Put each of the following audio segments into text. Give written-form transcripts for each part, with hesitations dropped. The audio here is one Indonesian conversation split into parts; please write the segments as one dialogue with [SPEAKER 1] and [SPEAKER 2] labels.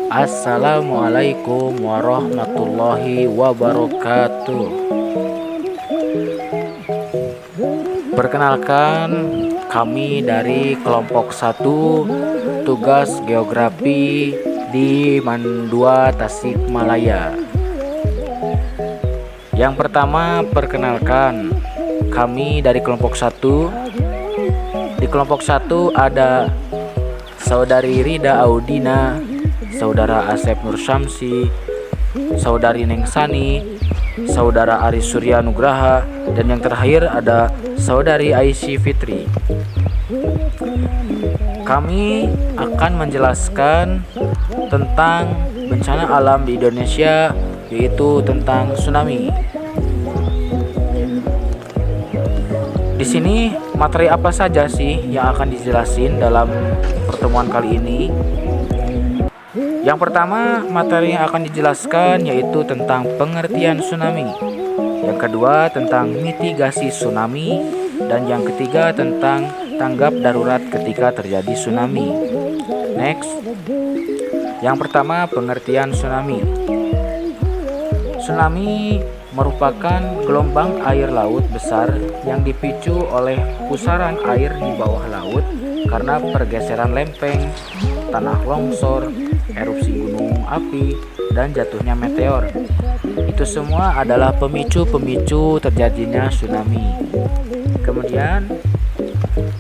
[SPEAKER 1] Assalamualaikum warahmatullahi wabarakatuh. Perkenalkan, kami dari kelompok 1 tugas geografi di Mandua Tasikmalaya. Yang pertama, perkenalkan, kami dari kelompok 1. Di kelompok 1 ada Saudari Rida Audina, Saudara Asep Nur Syamsi, Saudari Neng Sani, Saudara Aris Surya Nugraha, dan yang terakhir ada Saudari Aisyah Fitri. Kami akan menjelaskan tentang bencana alam di Indonesia, yaitu tentang tsunami. Di sini materi apa saja sih yang akan dijelasin dalam pertemuan kali ini? Yang pertama, materi yang akan dijelaskan yaitu tentang pengertian tsunami. Yang kedua, tentang mitigasi tsunami. Dan yang ketiga, tentang tanggap darurat ketika terjadi tsunami. Next. Yang pertama, pengertian tsunami. Tsunami merupakan gelombang air laut besar yang dipicu oleh pusaran air di bawah laut karena pergeseran lempeng, tanah longsor, erupsi gunung api, dan jatuhnya meteor. Itu semua adalah pemicu-pemicu terjadinya tsunami. Kemudian,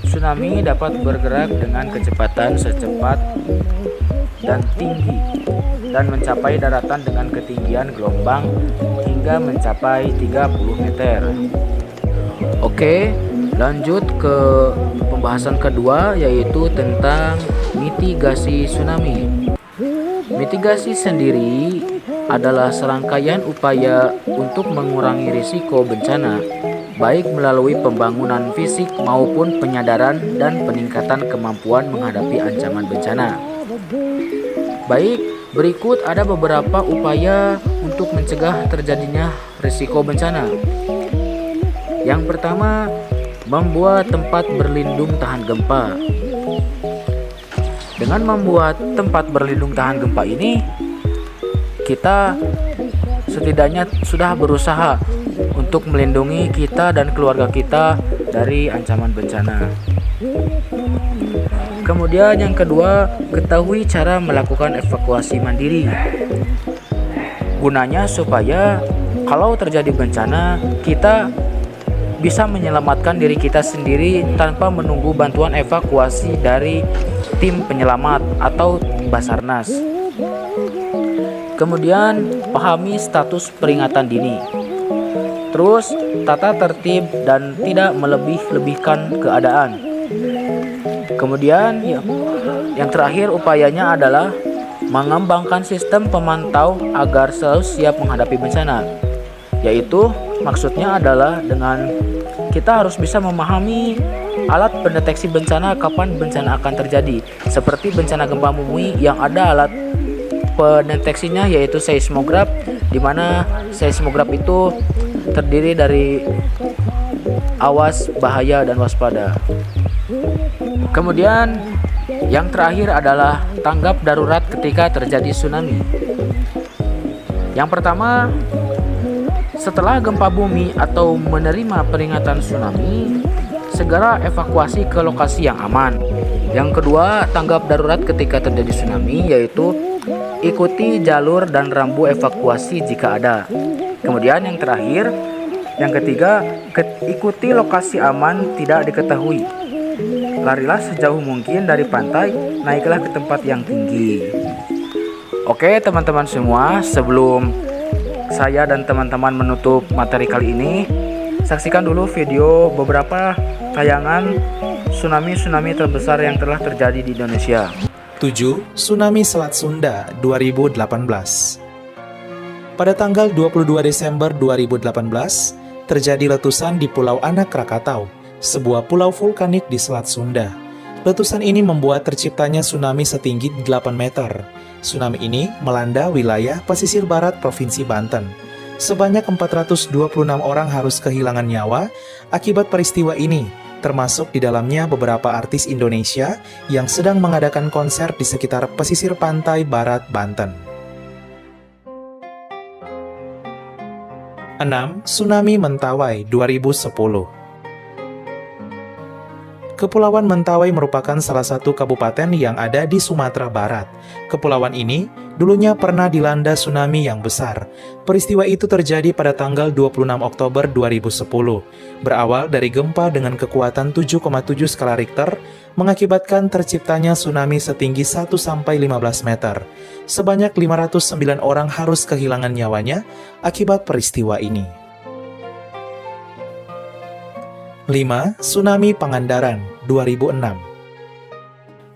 [SPEAKER 1] tsunami dapat bergerak dengan kecepatan secepat dan tinggi dan mencapai daratan dengan ketinggian gelombang hingga mencapai 30 meter. Oke, lanjut ke pembahasan kedua, yaitu tentang mitigasi tsunami. Mitigasi sendiri adalah serangkaian upaya untuk mengurangi risiko bencana, baik melalui pembangunan fisik maupun penyadaran dan peningkatan kemampuan menghadapi ancaman bencana. Baik, berikut ada beberapa upaya untuk mencegah terjadinya risiko bencana. Yang pertama, membuat tempat berlindung tahan gempa. Dengan membuat tempat berlindung tahan gempa ini, kita setidaknya sudah berusaha untuk melindungi kita dan keluarga kita dari ancaman bencana. Kemudian yang kedua, ketahui cara melakukan evakuasi mandiri. Gunanya supaya kalau terjadi bencana, kita bisa menyelamatkan diri kita sendiri tanpa menunggu bantuan evakuasi dari tim penyelamat atau Basarnas. Kemudian, pahami status peringatan dini. Terus, tata tertib dan tidak melebih-lebihkan keadaan. Kemudian yang terakhir upayanya adalah mengembangkan sistem pemantau agar selalu siap menghadapi bencana. Yaitu maksudnya adalah dengan kita harus bisa memahami alat pendeteksi bencana kapan bencana akan terjadi. Seperti bencana gempa bumi yang ada alat pendeteksinya yaitu seismograf, di mana seismograf itu terdiri dari awas, bahaya, dan waspada. Kemudian yang terakhir adalah tanggap darurat ketika terjadi tsunami. Yang pertama, setelah gempa bumi atau menerima peringatan tsunami, segera evakuasi ke lokasi yang aman. Yang kedua, tanggap darurat ketika terjadi tsunami, yaitu ikuti jalur dan rambu evakuasi jika ada. Kemudian yang terakhir, yang ketiga, ikuti lokasi aman tidak diketahui. Larilah sejauh mungkin dari pantai, naiklah ke tempat yang tinggi. Oke teman-teman semua, sebelum saya dan teman-teman menutup materi kali ini, saksikan dulu video beberapa tayangan tsunami terbesar yang telah terjadi di Indonesia.
[SPEAKER 2] 7. Tsunami Selat Sunda 2018. Pada tanggal 22 Desember 2018, terjadi letusan di Pulau Anak Krakatau, sebuah pulau vulkanik di Selat Sunda. Letusan ini membuat terciptanya tsunami setinggi 8 meter. Tsunami ini melanda wilayah pesisir barat Provinsi Banten. Sebanyak 426 orang harus kehilangan nyawa akibat peristiwa ini, termasuk di dalamnya beberapa artis Indonesia yang sedang mengadakan konser di sekitar pesisir pantai barat Banten. 6. Tsunami Mentawai 2010. Kepulauan Mentawai merupakan salah satu kabupaten yang ada di Sumatera Barat. Kepulauan ini dulunya pernah dilanda tsunami yang besar. Peristiwa itu terjadi pada tanggal 26 Oktober 2010. Berawal dari gempa dengan kekuatan 7,7 skala Richter, mengakibatkan terciptanya tsunami setinggi 1-15 meter. Sebanyak 509 orang harus kehilangan nyawanya akibat peristiwa ini. 5. Tsunami Pangandaran 2006.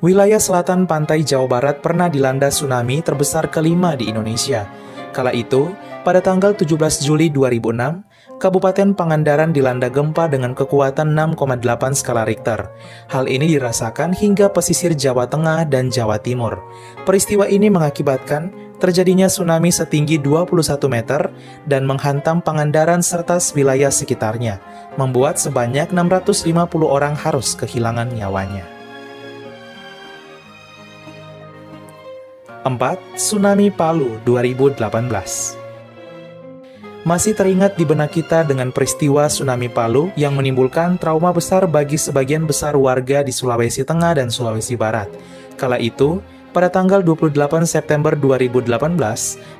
[SPEAKER 2] Wilayah selatan pantai Jawa Barat pernah dilanda tsunami terbesar kelima di Indonesia. Kala itu, pada tanggal 17 Juli 2006, Kabupaten Pangandaran dilanda gempa dengan kekuatan 6,8 skala Richter. Hal ini dirasakan hingga pesisir Jawa Tengah dan Jawa Timur. Peristiwa ini mengakibatkan terjadinya tsunami setinggi 21 meter dan menghantam Pangandaran serta wilayah sekitarnya, membuat sebanyak 650 orang harus kehilangan nyawanya. 4. Tsunami Palu 2018. Masih teringat di benak kita dengan peristiwa tsunami Palu yang menimbulkan trauma besar bagi sebagian besar warga di Sulawesi Tengah dan Sulawesi Barat. Kala itu, pada tanggal 28 September 2018,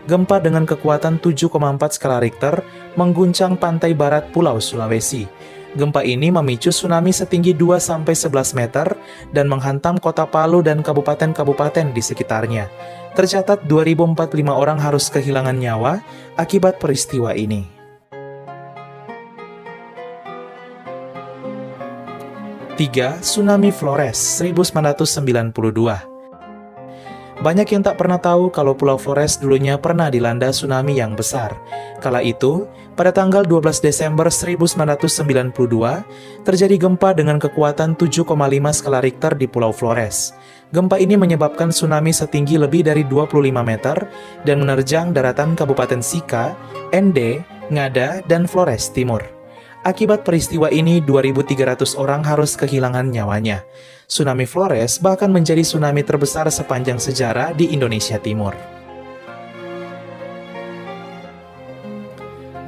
[SPEAKER 2] gempa dengan kekuatan 7,4 skala Richter mengguncang pantai barat Pulau Sulawesi. Gempa ini memicu tsunami setinggi 2-11 meter dan menghantam kota Palu dan kabupaten-kabupaten di sekitarnya. Tercatat 2.045 orang harus kehilangan nyawa akibat peristiwa ini. 3. Tsunami Flores 1992. Banyak yang tak pernah tahu kalau Pulau Flores dulunya pernah dilanda tsunami yang besar. Kala itu, pada tanggal 12 Desember 1992, terjadi gempa dengan kekuatan 7,5 skala Richter di Pulau Flores. Gempa ini menyebabkan tsunami setinggi lebih dari 25 meter dan menerjang daratan Kabupaten Sika, Ende, Ngada, dan Flores Timur. Akibat peristiwa ini, 2.300 orang harus kehilangan nyawanya. Tsunami Flores bahkan menjadi tsunami terbesar sepanjang sejarah di Indonesia Timur.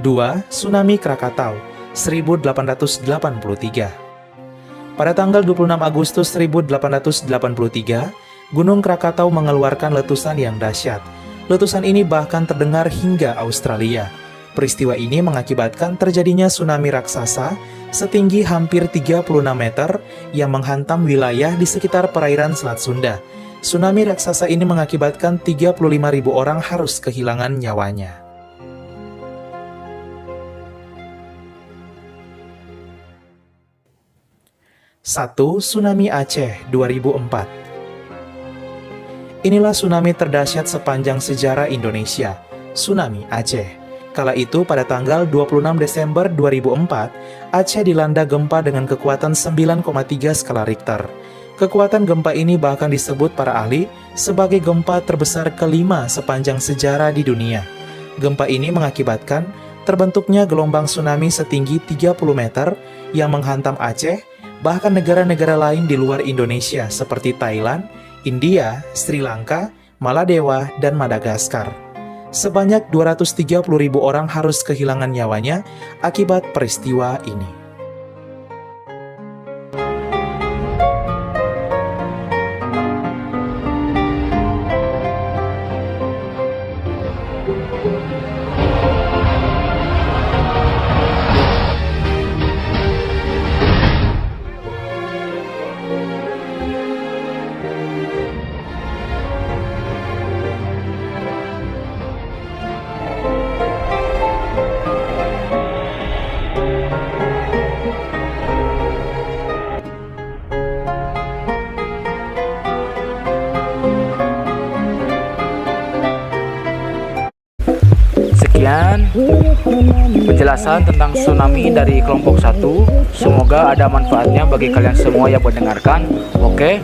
[SPEAKER 2] 2. Tsunami Krakatau 1883. Pada tanggal 26 Agustus 1883, Gunung Krakatau mengeluarkan letusan yang dahsyat. Letusan ini bahkan terdengar hingga Australia. Peristiwa ini mengakibatkan terjadinya tsunami raksasa setinggi hampir 36 meter yang menghantam wilayah di sekitar perairan Selat Sunda. Tsunami raksasa ini mengakibatkan 35.000 orang harus kehilangan nyawanya. 1. Tsunami Aceh 2004. Inilah tsunami terdahsyat sepanjang sejarah Indonesia, Tsunami Aceh. Kala itu pada tanggal 26 Desember 2004, Aceh dilanda gempa dengan kekuatan 9,3 skala Richter. Kekuatan gempa ini bahkan disebut para ahli sebagai gempa terbesar kelima sepanjang sejarah di dunia. Gempa ini mengakibatkan terbentuknya gelombang tsunami setinggi 30 meter yang menghantam Aceh, bahkan negara-negara lain di luar Indonesia seperti Thailand, India, Sri Lanka, Maladewa, dan Madagaskar. Sebanyak 230.000 orang harus kehilangan nyawanya akibat peristiwa ini.
[SPEAKER 1] Sekian penjelasan tentang tsunami dari kelompok 1. Semoga ada manfaatnya bagi kalian semua yang mendengarkan. Oke,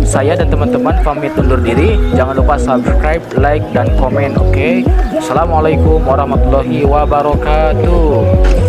[SPEAKER 1] saya dan teman-teman pamit undur diri. Jangan lupa subscribe, like, dan komen. Oke, Assalamualaikum warahmatullahi wabarakatuh.